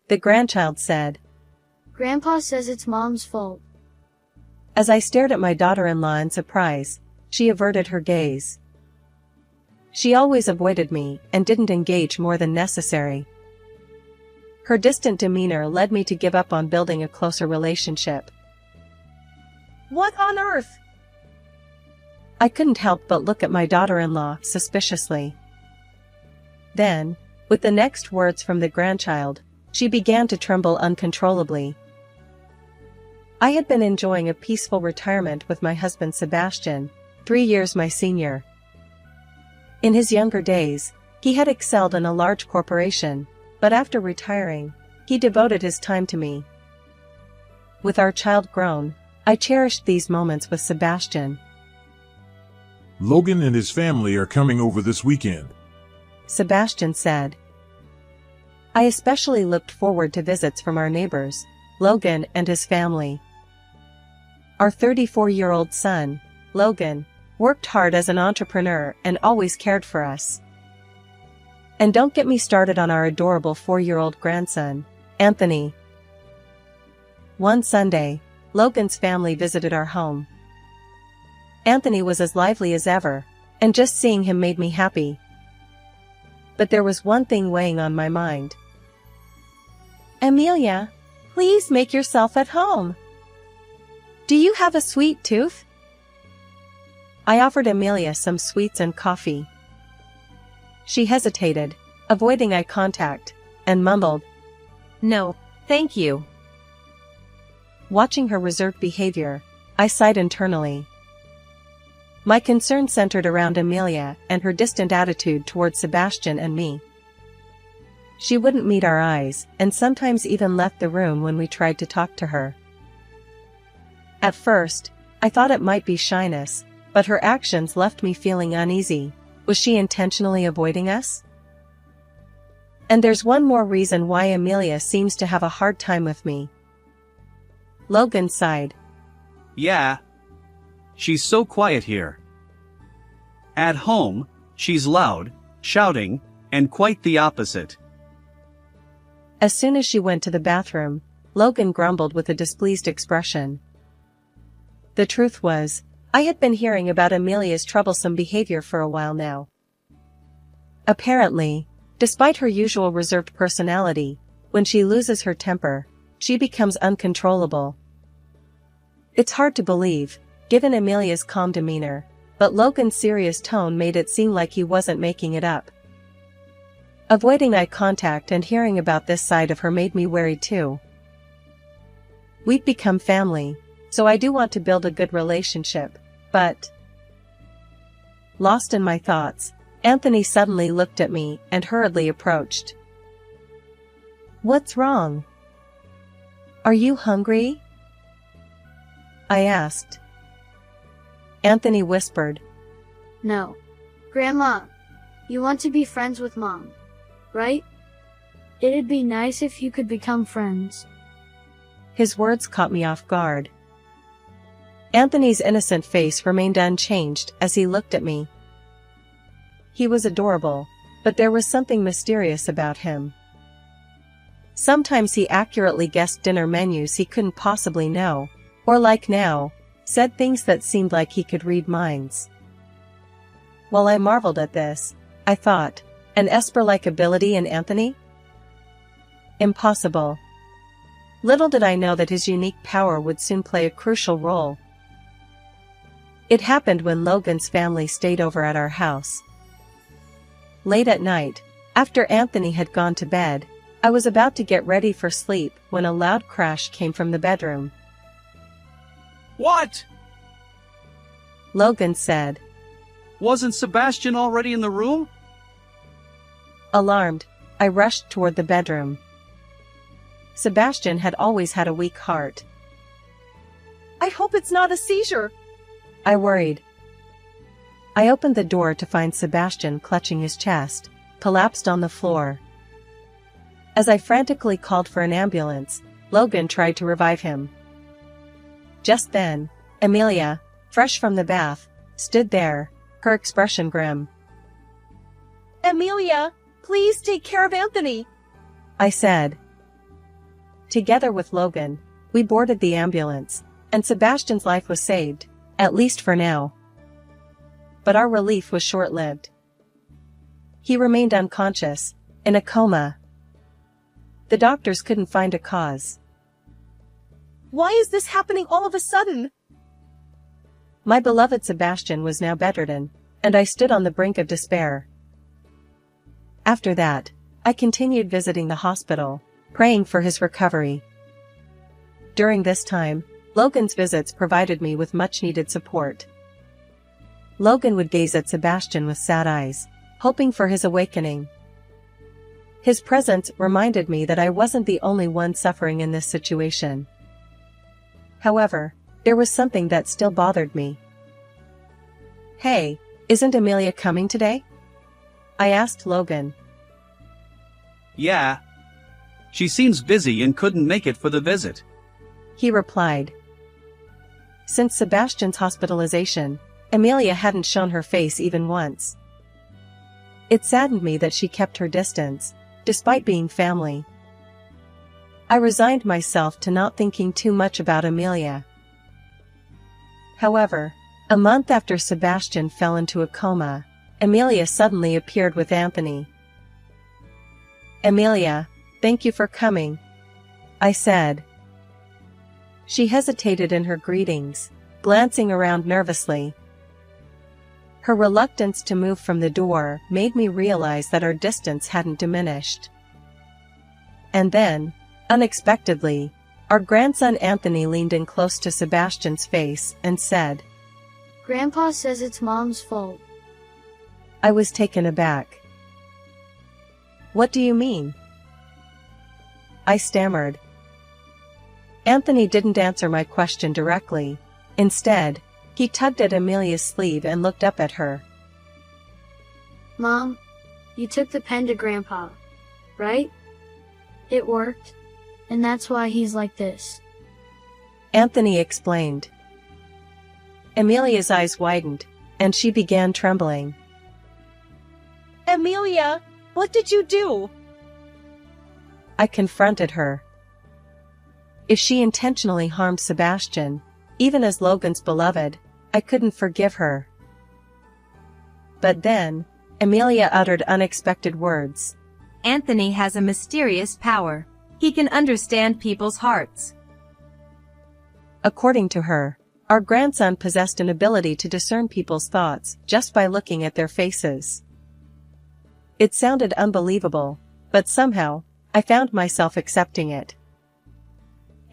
The grandchild said. Grandpa says it's Mom's fault. As I stared at my daughter-in-law in surprise, she averted her gaze. She always avoided me and didn't engage more than necessary. Her distant demeanor led me to give up on building a closer relationship. What on earth? I couldn't help but look at my daughter-in-law suspiciously. Then, with the next words from the grandchild, she began to tremble uncontrollably. I had been enjoying a peaceful retirement with my husband Sebastian, 3 years my senior. In his younger days, he had excelled in a large corporation, but after retiring, he devoted his time to me. With our child grown, I cherished these moments with Sebastian. Logan and his family are coming over this weekend, Sebastian said. I especially looked forward to visits from our neighbors, Logan and his family. Our 34-year-old son, Logan, worked hard as an entrepreneur and always cared for us. And don't get me started on our adorable 4-year-old grandson, Anthony. One Sunday, Logan's family visited our home. Anthony was as lively as ever, and just seeing him made me happy. But there was one thing weighing on my mind. Amelia, please make yourself at home. Do you have a sweet tooth? I offered Amelia some sweets and coffee. She hesitated, avoiding eye contact, and mumbled, No, thank you. Watching her reserved behavior, I sighed internally. My concern centered around Amelia and her distant attitude toward Sebastian and me. She wouldn't meet our eyes, and sometimes even left the room when we tried to talk to her. At first, I thought it might be shyness, but her actions left me feeling uneasy. Was she intentionally avoiding us? And there's one more reason why Amelia seems to have a hard time with me. Logan sighed. Yeah. She's so quiet here. At home, she's loud, shouting, and quite the opposite. As soon as she went to the bathroom, Logan grumbled with a displeased expression. The truth was, I had been hearing about Amelia's troublesome behavior for a while now. Apparently, despite her usual reserved personality, when she loses her temper, she becomes uncontrollable. It's hard to believe, given Amelia's calm demeanor, but Logan's serious tone made it seem like he wasn't making it up. Avoiding eye contact and hearing about this side of her made me wary too. We've become family, so I do want to build a good relationship, but... Lost in my thoughts, Anthony suddenly looked at me and hurriedly approached. What's wrong? Are you hungry? I asked. Anthony whispered. No. Grandma, you want to be friends with Mom, right? It'd be nice if you could become friends. His words caught me off guard. Anthony's innocent face remained unchanged as he looked at me. He was adorable, but there was something mysterious about him. Sometimes he accurately guessed dinner menus he couldn't possibly know, or like now, said things that seemed like he could read minds. While I marveled at this, I thought, an Esper-like ability in Anthony? Impossible. Little did I know that his unique power would soon play a crucial role. It happened when Logan's family stayed over at our house. Late at night, after Anthony had gone to bed, I was about to get ready for sleep when a loud crash came from the bedroom. What? Logan said. Wasn't Sebastian already in the room? Alarmed, I rushed toward the bedroom. Sebastian had always had a weak heart. I hope it's not a seizure, I worried. I opened the door to find Sebastian clutching his chest, collapsed on the floor. As I frantically called for an ambulance, Logan tried to revive him. Just then, Amelia, fresh from the bath, stood there, her expression grim. Amelia, please take care of Anthony, I said. Together with Logan, we boarded the ambulance, and Sebastian's life was saved, at least for now. But our relief was short-lived. He remained unconscious, in a coma. The doctors couldn't find a cause. Why is this happening all of a sudden? My beloved Sebastian was now bedridden, and I stood on the brink of despair. After that, I continued visiting the hospital, praying for his recovery. During this time, Logan's visits provided me with much-needed support. Logan would gaze at Sebastian with sad eyes, hoping for his awakening. His presence reminded me that I wasn't the only one suffering in this situation. However, there was something that still bothered me. "Hey, isn't Amelia coming today?" I asked Logan. Yeah. She seems busy and couldn't make it for the visit. He replied. Since Sebastian's hospitalization, Amelia hadn't shown her face even once. It saddened me that she kept her distance, despite being family. I resigned myself to not thinking too much about Amelia. However, a month after Sebastian fell into a coma, Amelia suddenly appeared with Anthony. "Amelia, thank you for coming," I said. She hesitated in her greetings, glancing around nervously. Her reluctance to move from the door made me realize that our distance hadn't diminished. And then, unexpectedly, our grandson Anthony leaned in close to Sebastian's face and said, "Grandpa says it's Mom's fault." I was taken aback. "What do you mean?" I stammered. Anthony didn't answer my question directly. Instead, he tugged at Amelia's sleeve and looked up at her. "Mom, you took the pen to Grandpa, right? It worked, and that's why he's like this," Anthony explained. Amelia's eyes widened, and she began trembling. Amelia, what did you do? I confronted her. If she intentionally harmed Sebastian, even as Logan's beloved, I couldn't forgive her. But then, Amelia uttered unexpected words. "Anthony has a mysterious power. He can understand people's hearts." According to her, our grandson possessed an ability to discern people's thoughts just by looking at their faces. It sounded unbelievable, but somehow, I found myself accepting it.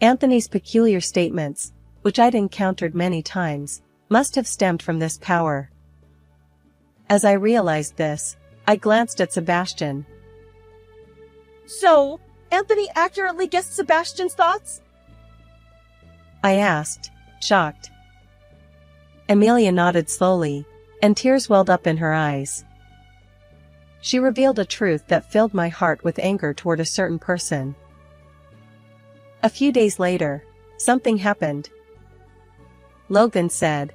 Anthony's peculiar statements, which I'd encountered many times, must have stemmed from this power. As I realized this, I glanced at Sebastian. "So, Anthony accurately guessed Sebastian's thoughts?" I asked, shocked. Amelia nodded slowly, and tears welled up in her eyes. She revealed a truth that filled my heart with anger toward a certain person. A few days later, something happened. Logan said,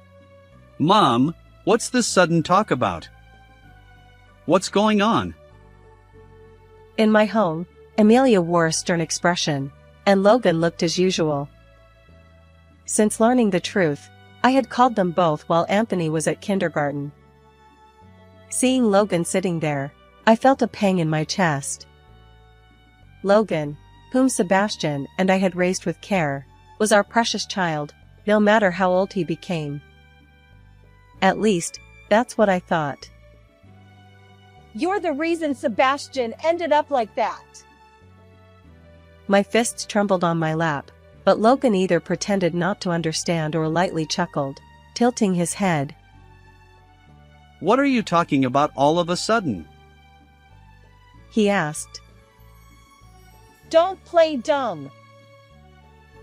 "Mom, what's this sudden talk about? What's going on?" In my home, Amelia wore a stern expression, and Logan looked as usual. Since learning the truth, I had called them both while Anthony was at kindergarten. Seeing Logan sitting there, I felt a pang in my chest. Logan, whom Sebastian and I had raised with care, was our precious child, no matter how old he became. At least, that's what I thought. "You're the reason Sebastian ended up like that." My fists trembled on my lap, but Logan either pretended not to understand or lightly chuckled, tilting his head. "What are you talking about all of a sudden?" He asked. "Don't play dumb.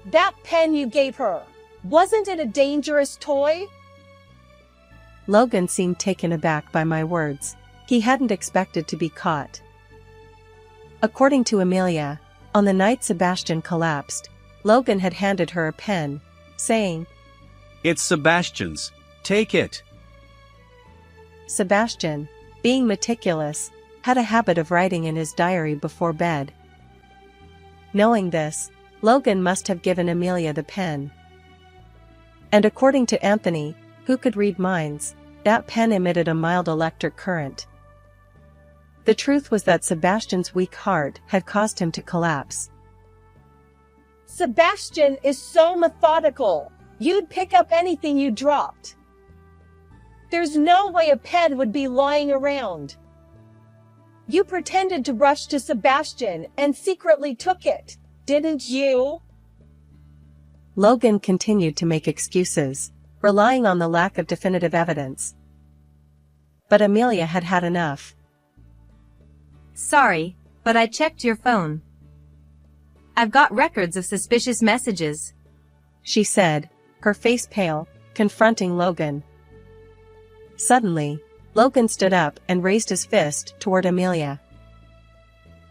That pen you gave her, wasn't it a dangerous toy?" Logan seemed taken aback by my words. He hadn't expected to be caught. According to Amelia, on the night Sebastian collapsed, Logan had handed her a pen, saying, "It's Sebastian's. Take it." Sebastian, being meticulous, had a habit of writing in his diary before bed. Knowing this, Logan must have given Amelia the pen. And according to Anthony, who could read minds, that pen emitted a mild electric current. The truth was that Sebastian's weak heart had caused him to collapse. Sebastian is so methodical. You'd pick up anything you dropped. There's no way a pen would be lying around. You pretended to rush to Sebastian and secretly took it, didn't you? Logan continued to make excuses, relying on the lack of definitive evidence. But Amelia had had enough. Sorry, but I checked your phone. I've got records of suspicious messages, she said, her face pale, confronting Logan. Suddenly, Logan stood up and raised his fist toward Amelia.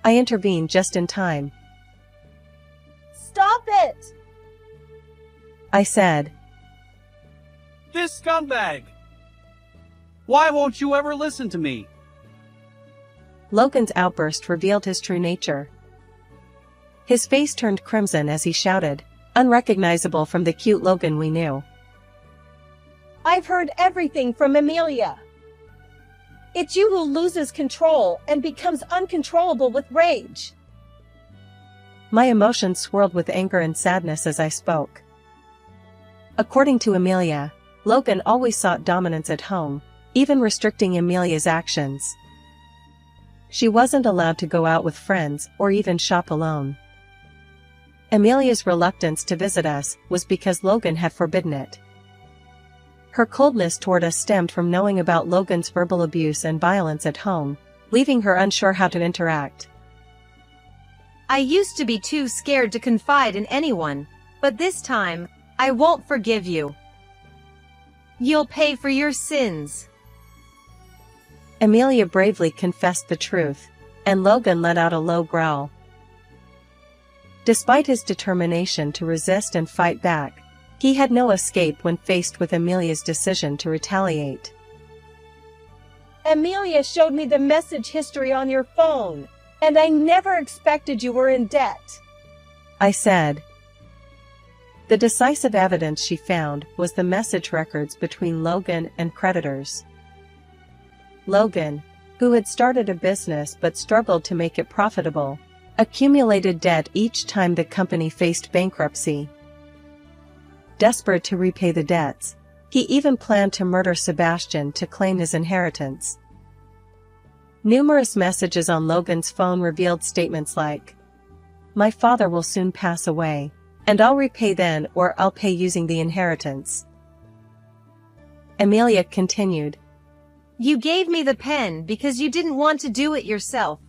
I intervened just in time. Stop it! I said. This scumbag! Why won't you ever listen to me? Logan's outburst revealed his true nature. His face turned crimson as he shouted, unrecognizable from the cute Logan we knew. I've heard everything from Amelia. It's you who loses control and becomes uncontrollable with rage. My emotions swirled with anger and sadness as I spoke. According to Amelia, Logan always sought dominance at home, even restricting Amelia's actions. She wasn't allowed to go out with friends or even shop alone. Amelia's reluctance to visit us was because Logan had forbidden it. Her coldness toward us stemmed from knowing about Logan's verbal abuse and violence at home, leaving her unsure how to interact. I used to be too scared to confide in anyone, but this time, I won't forgive you. You'll pay for your sins. Amelia bravely confessed the truth, and Logan let out a low growl. Despite his determination to resist and fight back, he had no escape when faced with Amelia's decision to retaliate. Amelia showed me the message history on your phone, and I never expected you were in debt, I said. The decisive evidence she found was the message records between Logan and creditors. Logan, who had started a business but struggled to make it profitable, accumulated debt each time the company faced bankruptcy. Desperate to repay the debts, he even planned to murder Sebastian to claim his inheritance. Numerous messages on Logan's phone revealed statements like, "My father will soon pass away, and I'll repay then, or I'll pay using the inheritance." Amelia continued, You gave me the pen because you didn't want to do it yourself.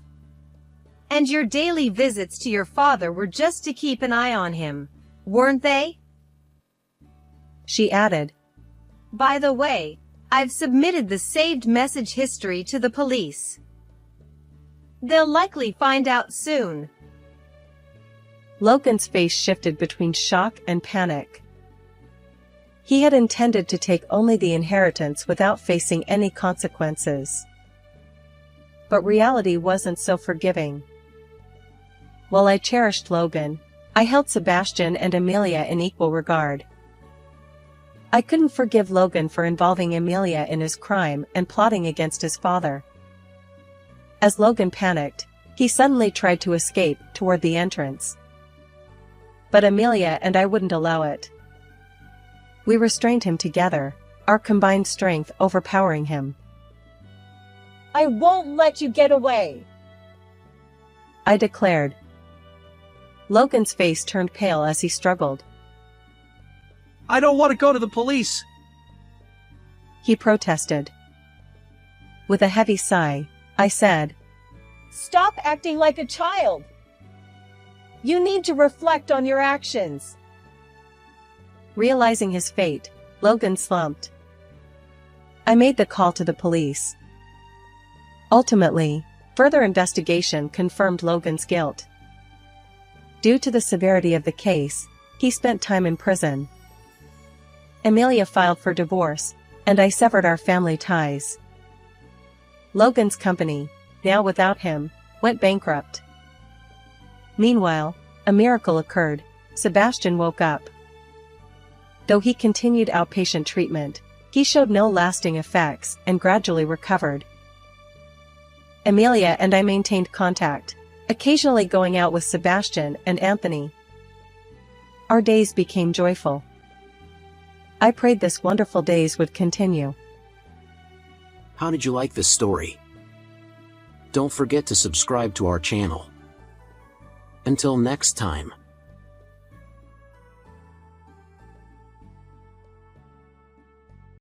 And your daily visits to your father were just to keep an eye on him, weren't they? She added, By the way, I've submitted the saved message history to the police. They'll likely find out soon. Logan's face shifted between shock and panic. He had intended to take only the inheritance without facing any consequences. But reality wasn't so forgiving. While I cherished Logan, I held Sebastian and Amelia in equal regard. I couldn't forgive Logan for involving Amelia in his crime and plotting against his father. As Logan panicked, he suddenly tried to escape toward the entrance. But Amelia and I wouldn't allow it. We restrained him together, our combined strength overpowering him. I won't let you get away, I declared. Logan's face turned pale as he struggled. I don't want to go to the police, he protested. With a heavy sigh, I said, Stop acting like a child. You need to reflect on your actions. Realizing his fate, Logan slumped. I made the call to the police. Ultimately, further investigation confirmed Logan's guilt. Due to the severity of the case, he spent time in prison. Amelia filed for divorce, and I severed our family ties. Logan's company, now without him, went bankrupt. Meanwhile, a miracle occurred. Sebastian woke up. Though he continued outpatient treatment, he showed no lasting effects and gradually recovered. Amelia and I maintained contact, occasionally going out with Sebastian and Anthony. Our days became joyful. I prayed this wonderful days would continue. How did you like this story? Don't forget to subscribe to our channel. Until next time.